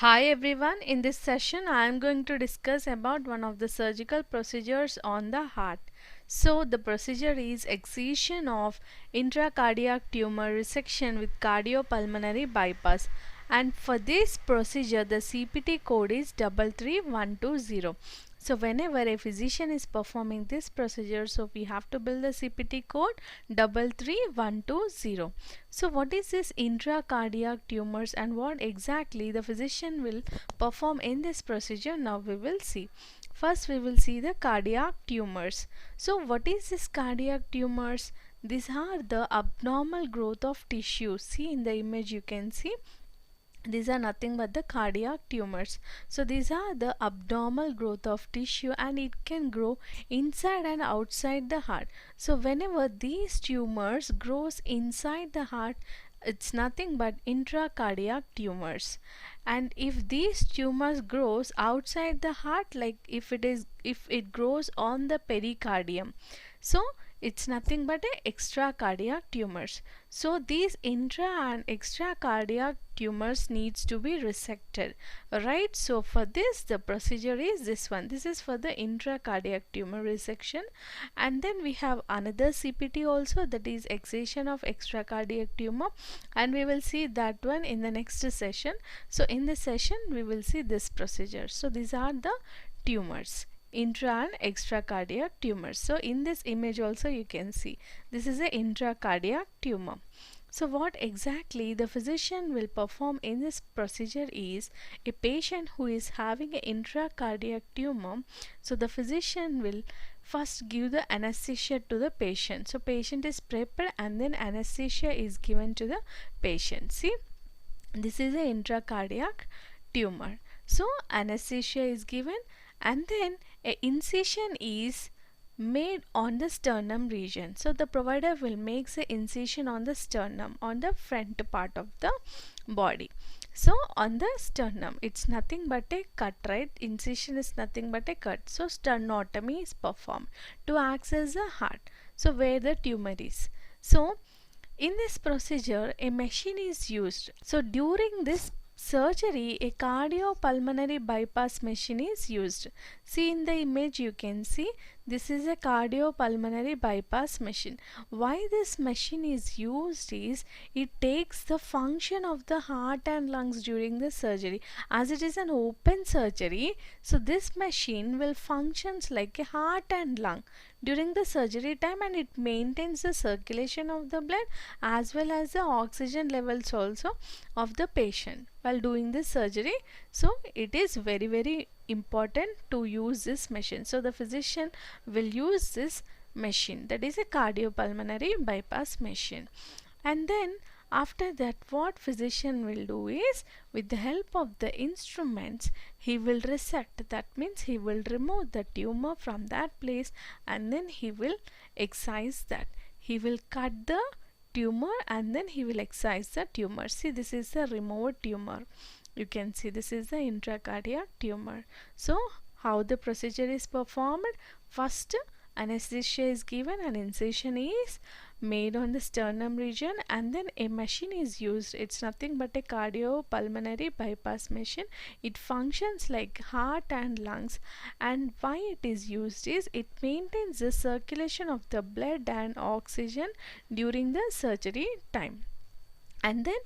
Hi everyone, in this session I am going to discuss about one of the surgical procedures on the heart. So the procedure is excision of intracardiac tumor resection with cardiopulmonary bypass, and for this procedure the CPT code is 33120. So whenever a physician is performing this procedure, so we have to build the CPT code 33120. So what is this intracardiac tumors and what exactly the physician will perform in this procedure? Now we will see. First we will see the cardiac tumors. So what is this cardiac tumors? These are the abnormal growth of tissue. See in the image you can see these are nothing but the cardiac tumors. So these are the abnormal growth of tissue and it can grow inside and outside the heart. So whenever these tumors grows inside the heart, it's nothing but intracardiac tumors. And if these tumors grows outside the heart, like if it grows on the pericardium, so it's nothing but a extracardiac tumors. So these intra and extracardiac tumors needs to be resected, right? So for this the procedure is this one. This is for the intracardiac tumor resection. And then we have another CPT also, that is excision of extracardiac tumor, and we will see that one in the next session. So in this session we will see this procedure. So these are the tumors, intra and extracardiac tumors. So in this image also you can see this is a intracardiac tumor. So what exactly the physician will perform in this procedure is a patient who is having an intracardiac tumor. So the physician will first give the anesthesia to the patient. So patient is prepared and then anesthesia is given to the patient. See, this is an intracardiac tumor. So anesthesia is given and then a incision is made on the sternum region. So the provider will make the incision on the sternum, on the front part of the body. So on the sternum, it's nothing but a cut, right? Incision is nothing but a cut. So sternotomy is performed to access the heart, so where the tumor is. So in this procedure a machine is used. So during this surgery a cardiopulmonary bypass machine is used. See in the image you can see this is a cardiopulmonary bypass machine. Why this machine is used is it takes the function of the heart and lungs during the surgery. As it is an open surgery, so this machine will functions like a heart and lung during the surgery time, and it maintains the circulation of the blood as well as the oxygen levels also of the patient while doing this surgery. So it is very important to use this machine. So the physician will use this machine, that is a cardiopulmonary bypass machine. And then after that what physician will do is with the help of the instruments he will resect. That means he will remove the tumor from that place and then he will excise that. He will cut the tumor and then he will excise the tumor. See, this is the removed tumor. You can see this is the intracardiac tumor. So how the procedure is performed? First anesthesia is given, an incision is made on the sternum region and then a machine is used. It's nothing but a cardiopulmonary bypass machine. It functions like heart and lungs, and why it is used is it maintains the circulation of the blood and oxygen during the surgery time. And then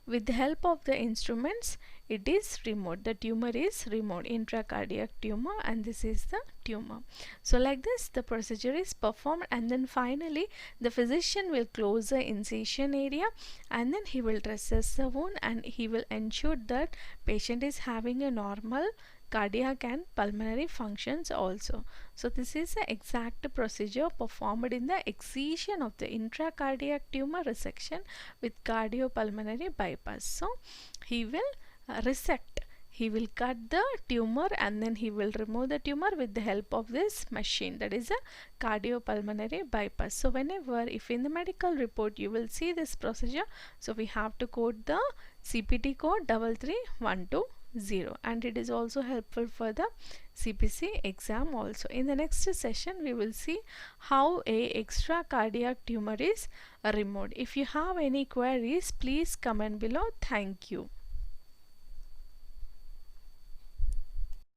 with the help of the instruments it is removed. The tumor is removed, intracardiac tumor, and this is the tumor. So like this the procedure is performed, and then finally the physician will close the incision area and then he will recess the wound and he will ensure that patient is having a normal cardiac and pulmonary functions also. So this is the exact procedure performed in the excision of the intracardiac tumor resection with cardiopulmonary bypass. So he will resect, he will cut the tumor and then he will remove the tumor with the help of this machine, that is a cardiopulmonary bypass. So whenever if in the medical report you will see this procedure, so we have to quote the CPT code 33120, and it is also helpful for the CPC exam also. In the next session we will see how a extracardiac tumor is removed. If you have any queries please comment below. Thank you.